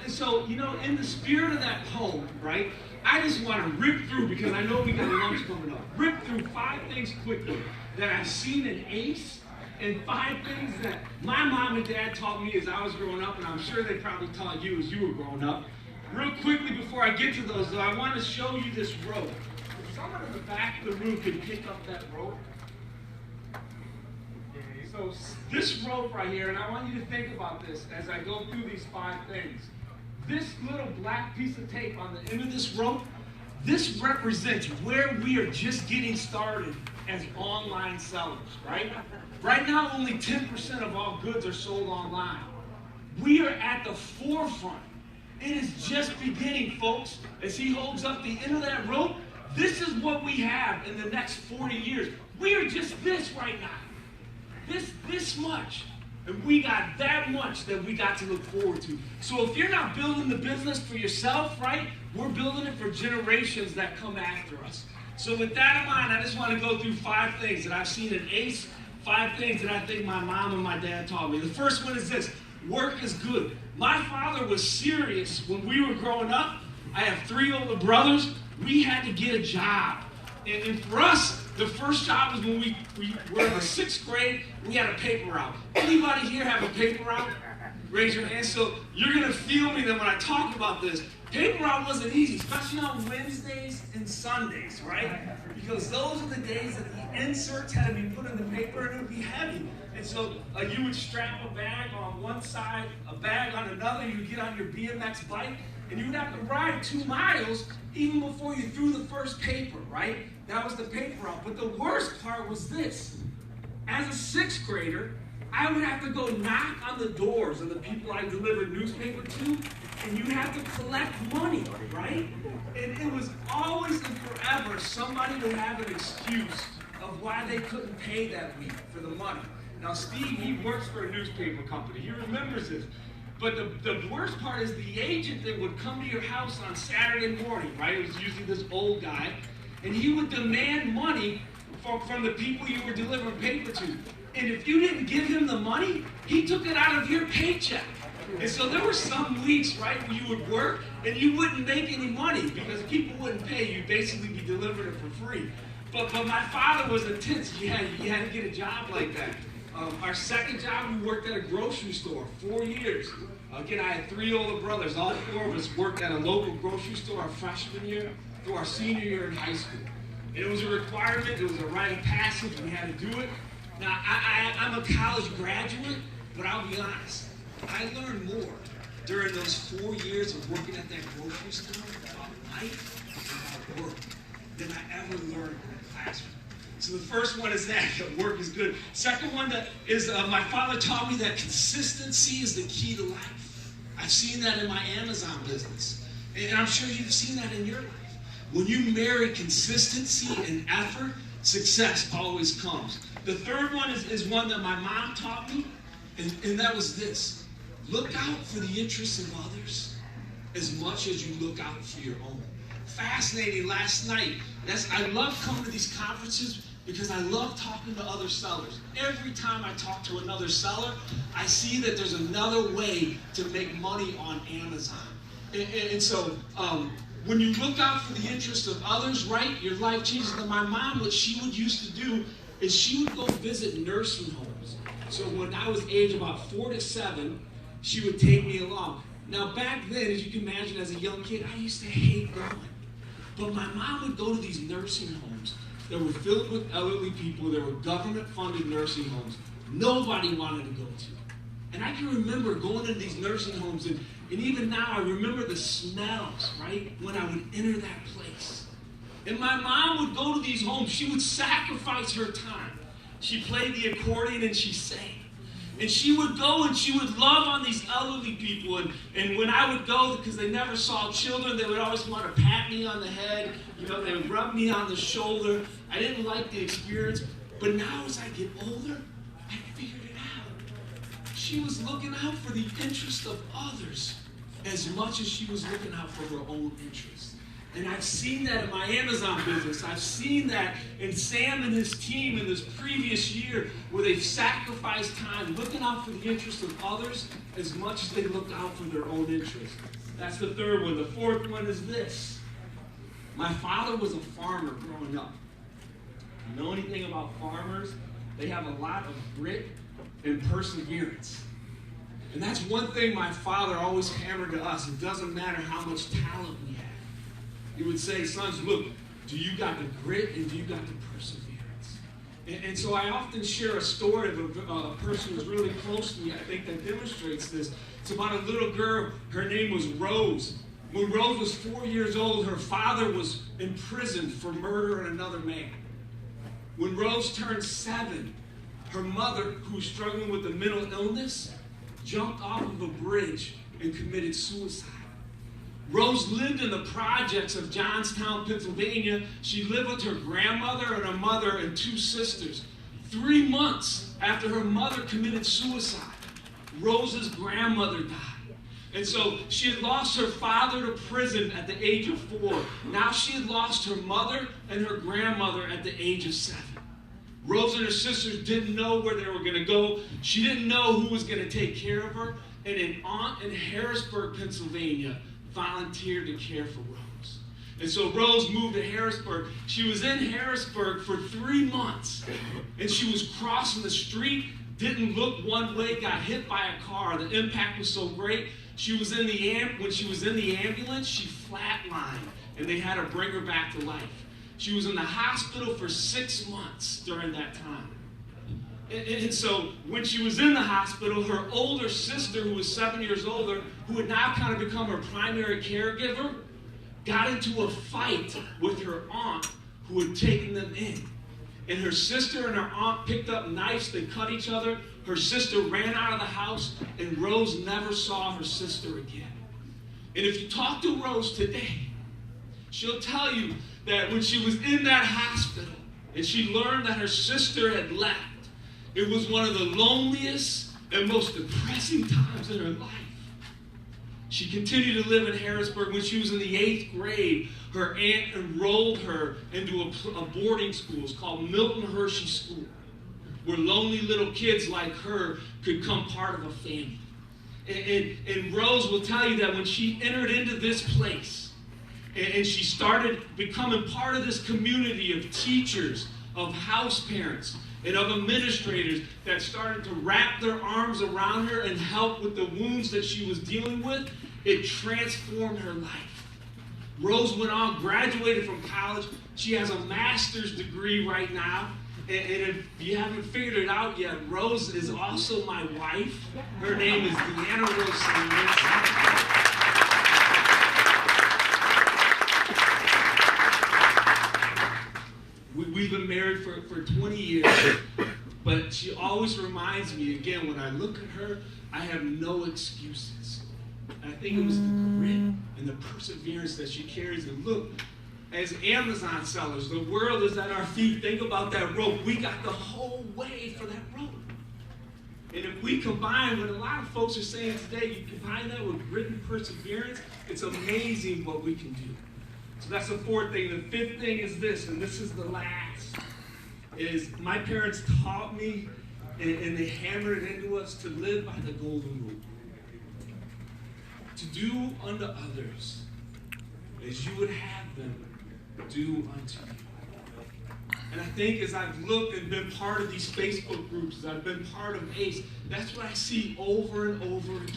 And so, in the spirit of that poem, right, I just want to rip through, because I know we got lunch coming up, rip through 5 things quickly that I've seen in Ace, and 5 things that my mom and dad taught me as I was growing up, and I'm sure they probably taught you as you were growing up. Real quickly before I get to those, though, I want to show you this rope. If someone in the back of the room could pick up that rope. So this rope right here, and I want you to think about this as I go through these 5 things. This little black piece of tape on the end of this rope, this represents where we are just getting started as online sellers, right? Right now, only 10% of all goods are sold online. We are at the forefront. It is just beginning, folks. As he holds up the end of that rope, this is what we have in the next 40 years. We are just this right now. This much. And we got that much that we got to look forward to. So if you're not building the business for yourself, right, we're building it for generations that come after us. So with that in mind, I just want to go through 5 things that I've seen in Ace, 5 things that I think my mom and my dad taught me. The first one is this: work is good. My father was serious when we were growing up. I have 3 older brothers. We had to get a job. And for us, the first job was when we were in the 6th grade, we had a paper route. Anybody here have a paper route? Raise your hand. So you're going to feel me that when I talk about this, paper route wasn't easy, especially on Wednesdays and Sundays, right? Because those are the days that the inserts had to be put in the paper and it would be heavy. And so you would strap a bag on one side, a bag on another, you would get on your BMX bike, and you would have to ride 2 miles even before you threw the first paper, right? That was the paper route. But the worst part was this. As a 6th grader, I would have to go knock on the doors of the people I delivered newspaper to, and you have to collect money, right? And it was always and forever somebody would have an excuse of why they couldn't pay that week for the money. Now, Steve, he works for a newspaper company. He remembers this. But the worst part is the agent that would come to your house on Saturday morning, right? It was usually this old guy. And he would demand money from the people you were delivering paper to. And if you didn't give him the money, he took it out of your paycheck. And so there were some weeks, right, where you would work and you wouldn't make any money because people wouldn't pay. You'd basically be delivering it for free. But my father was intense. You had to get a job like that. Our second job, we worked at a grocery store, 4 years. Again, I had 3 older brothers. All 4 of us worked at a local grocery store our freshman year through our senior year in high school. And it was a requirement. It was a rite of passage. We had to do it. Now, I'm a college graduate, but I'll be honest. I learned more during those 4 years of working at that grocery store about life and about work than I ever learned in a classroom. So the first one is that work is good. Second one is my father taught me that consistency is the key to life. I've seen that in my Amazon business. And I'm sure you've seen that in your life. When you marry consistency and effort, success always comes. The third one is one that my mom taught me, and that was this. Look out for the interests of others as much as you look out for your own. Fascinating. Last night, I love coming to these conferences because I love talking to other sellers. Every time I talk to another seller, I see that there's another way to make money on Amazon. And so when you look out for the interests of others, right, your life changes. And my mom, what she would used to do is she would go visit nursing homes. So when I was age about 4 to 7, she would take me along. Now back then, as you can imagine, as a young kid, I used to hate going. But my mom would go to these nursing homes that were filled with elderly people. There were government-funded nursing homes nobody wanted to go to. And I can remember going to these nursing homes, and even now I remember the smells, right, when I would enter that place. And my mom would go to these homes. She would sacrifice her time. She played the accordion and she sang. And she would go and she would love on these elderly people. And when I would go, because they never saw children, they would always want to pat me on the head. They would rub me on the shoulder. I didn't like the experience. But now as I get older, I figured it out. She was looking out for the interest of others as much as she was looking out for her own interests. And I've seen that in my Amazon business. I've seen that in Sam and his team in this previous year where they've sacrificed time looking out for the interests of others as much as they look out for their own interests. That's the third one. The fourth one is this. My father was a farmer growing up. You know anything about farmers? They have a lot of grit and perseverance. And that's one thing my father always hammered to us. It doesn't matter how much talent we have. He would say, sons, look, do you got the grit and do you got the perseverance? And so I often share a story of a person who's really close to me, I think, that demonstrates this. It's about a little girl. Her name was Rose. When Rose was 4 years old, her father was in prison for murdering another man. When Rose turned 7, her mother, who was struggling with a mental illness, jumped off of a bridge and committed suicide. Rose lived in the projects of Johnstown, Pennsylvania. She lived with her grandmother and her mother and 2 sisters. 3 months after her mother committed suicide, Rose's grandmother died. And so she had lost her father to prison at the age of 4. Now she had lost her mother and her grandmother at the age of 7. Rose and her sisters didn't know where they were going to go. She didn't know who was going to take care of her. And an aunt in Harrisburg, Pennsylvania, volunteered to care for Rose. And so Rose moved to Harrisburg. She was in Harrisburg for 3 months. And she was crossing the street, didn't look one way, got hit by a car. The impact was so great. She was in when she was in the ambulance, she flatlined, and they had to bring her back to life. She was in the hospital for 6 months during that time. And so when she was in the hospital, her older sister, who was 7 years older, who had now kind of become her primary caregiver, got into a fight with her aunt who had taken them in. And her sister and her aunt picked up knives, they cut each other. Her sister ran out of the house, and Rose never saw her sister again. And if you talk to Rose today, she'll tell you that when she was in that hospital and she learned that her sister had left, it was one of the loneliest and most depressing times in her life. She continued to live in Harrisburg. When she was in the 8th grade, her aunt enrolled her into a boarding school. It's called Milton Hershey School, where lonely little kids like her could become part of a family. And Rose will tell you that when she entered into this place, and she started becoming part of this community of teachers, of house parents, and of administrators that started to wrap their arms around her and help with the wounds that she was dealing with, it transformed her life. Rose went on, graduated from college. She has a master's degree right now. And if you haven't figured it out yet, Rose is also my wife. Her name is Deanna Rose Slamans. We've been married for 20 years, but she always reminds me, again, when I look at her, I have no excuses. I think it was the grit and the perseverance that she carries. And look, as Amazon sellers, the world is at our feet. Think about that rope. We got the whole way for that rope. And if we combine what a lot of folks are saying today, you combine that with grit and perseverance, it's amazing what we can do. So that's the fourth thing. The fifth thing is this, and this is the last, is my parents taught me, and they hammered it into us, to live by the golden rule. To do unto others as you would have them do unto you. And I think as I've looked and been part of these Facebook groups, as I've been part of ACE, that's what I see over and over again.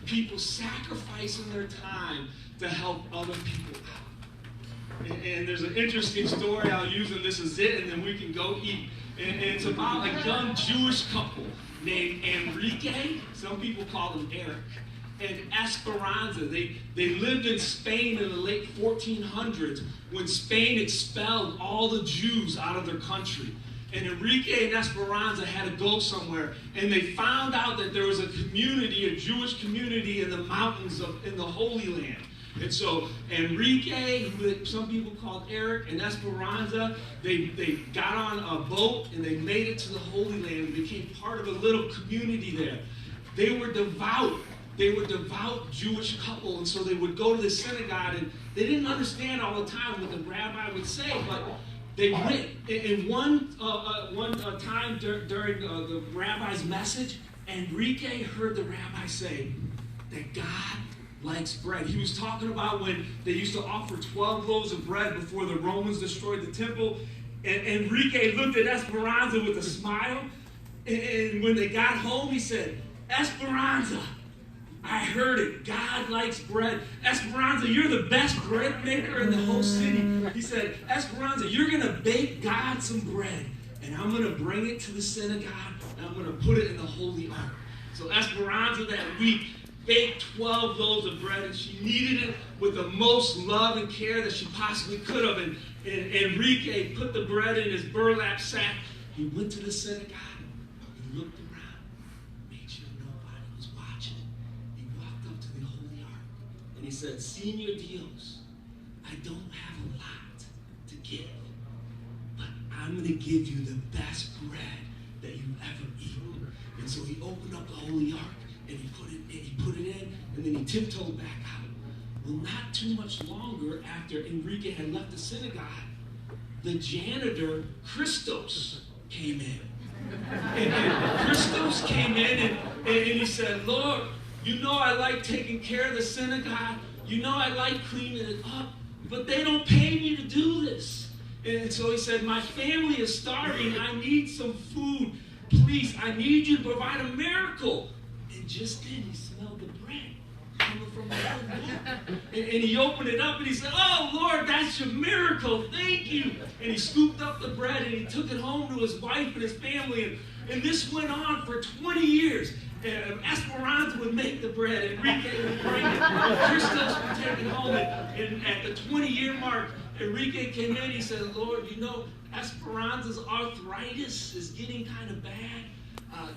People sacrificing their time to help other people out. And there's an interesting story I'll use, and this is it, and then we can go eat. And it's about a young Jewish couple named Enrique, some people call him Eric, and Esperanza. They lived in Spain in the late 1400s when Spain expelled all the Jews out of their country. And Enrique and Esperanza had to go somewhere, and they found out that there was a community, a Jewish community in the mountains in the Holy Land. And so Enrique, who some people called Eric, and Esperanza, they got on a boat and they made it to the Holy Land and became part of a little community there. They were devout. they were a devout Jewish couple, and so they would go to the synagogue, and they didn't understand all the time what the rabbi would say, but they went. And one time during the rabbi's message, Enrique heard the rabbi say that God likes bread. He was talking about when they used to offer 12 loaves of bread before the Romans destroyed the temple. And Enrique looked at Esperanza with a smile. And when they got home, he said, Esperanza, I heard it. God likes bread. Esperanza, you're the best bread maker in the whole city. He said, Esperanza, you're going to bake God some bread. And I'm going to bring it to the synagogue. And I'm going to put it in the Holy Ark. So Esperanza that week baked 12 loaves of bread, and she kneaded it with the most love and care that she possibly could have. And Enrique put the bread in his burlap sack. He went to the synagogue. He looked around, made sure nobody was watching. He walked up to the Holy Ark, and he said, Senor Dios, I don't have a lot to give, but I'm going to give you the best bread that you've ever eaten. And so he opened up the Holy Ark, and he put it in, and then he tiptoed back out. Well, not too much longer after Enrique had left the synagogue, the janitor, Christos, came in. And Christos came in, and he said, Lord, you know I like taking care of the synagogue. You know I like cleaning it up, but they don't pay me to do this. And so he said, my family is starving. I need some food. Please, I need you to provide a miracle. And just then he smelled the bread coming from the oven. And he opened it up and he said, oh, Lord, that's your miracle. Thank you. And he scooped up the bread and he took it home to his wife and his family. And this went on for 20 years. Esperanza would make the bread. Enrique would bring it. Christos would take it home. And at the 20-year mark, Enrique came in. He said, Lord, you know, Esperanza's arthritis is getting kind of bad.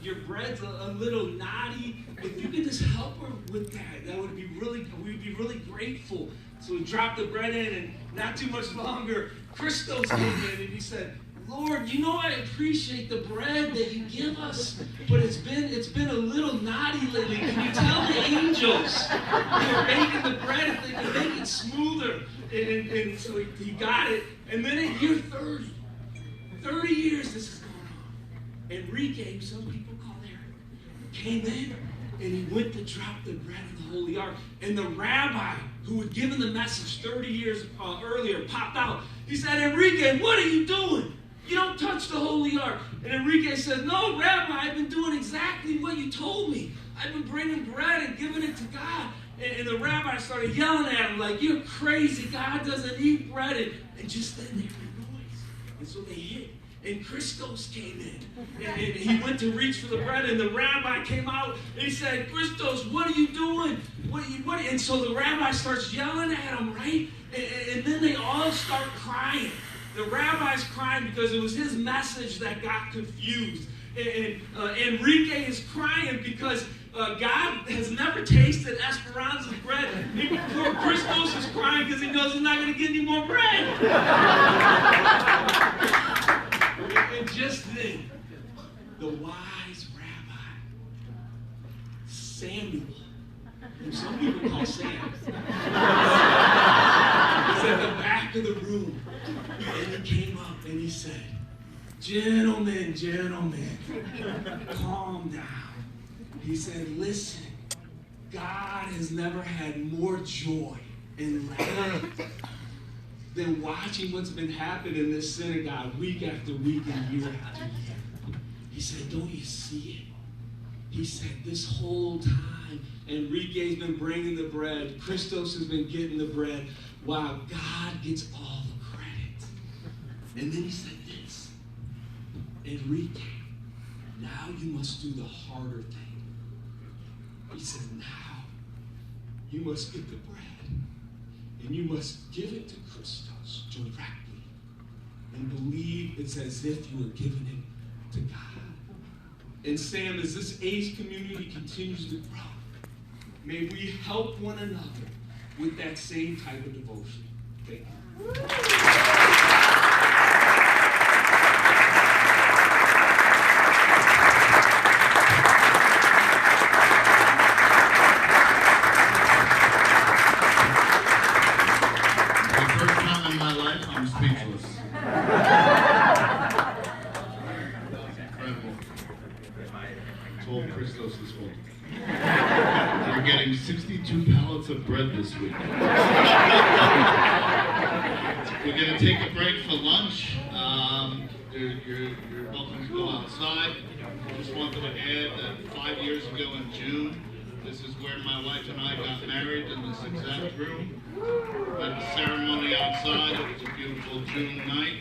Your bread's a little knotty. If you could just help her with that, we'd be really grateful. So he dropped the bread in, and not too much longer, Christos came in and he said, Lord, you know I appreciate the bread that you give us, but it's been a little knotty lately. Can you tell the angels they're baking the bread if they can make it smoother? And so he got it. And then at year 30 years this is going on. Enrique, some people call Eric, came in and he went to drop the bread in the Holy Ark. And the rabbi who had given the message 30 years earlier popped out. He said, Enrique, what are you doing? You don't touch the Holy Ark. And Enrique said, no, Rabbi, I've been doing exactly what you told me. I've been bringing bread and giving it to God. And the rabbi started yelling at him like, you're crazy. God doesn't eat bread. And just then they heard noise. And so they hid. And Christos came in. And he went to reach for the bread. And the rabbi came out. And he said, Christos, what are you doing? And so the rabbi starts yelling at him, right? And then they all start crying. The rabbi's crying because it was his message that got confused. And Enrique is crying because God has never tasted Esperanza's bread. Poor Christos is crying because he knows he's not going to get any more bread. And just then, the wise rabbi, Samuel, who some people call Sam, is at the back of the room. And he came up and he said, gentlemen, calm down. He said, listen, God has never had more joy and laughter than watching what's been happening in this synagogue week after week and year after year. He said, don't you see it? He said, this whole time, Enrique's been bringing the bread. Christos has been getting the bread. Wow, God gets all the credit. And then he said this, Enrique, now you must do the harder thing. He said, now you must get the bread and you must give it to Christos directly and believe it's as if you were giving it to God. And Sam, as this age community continues to grow, may we help one another with that same type of devotion. Thank you. getting 62 pallets of bread this week. We're going to take a break for lunch. You're welcome to go outside. I just wanted to add that 5 years ago in June, this is where my wife and I got married, in this exact room. We had the ceremony outside. It was a beautiful June night.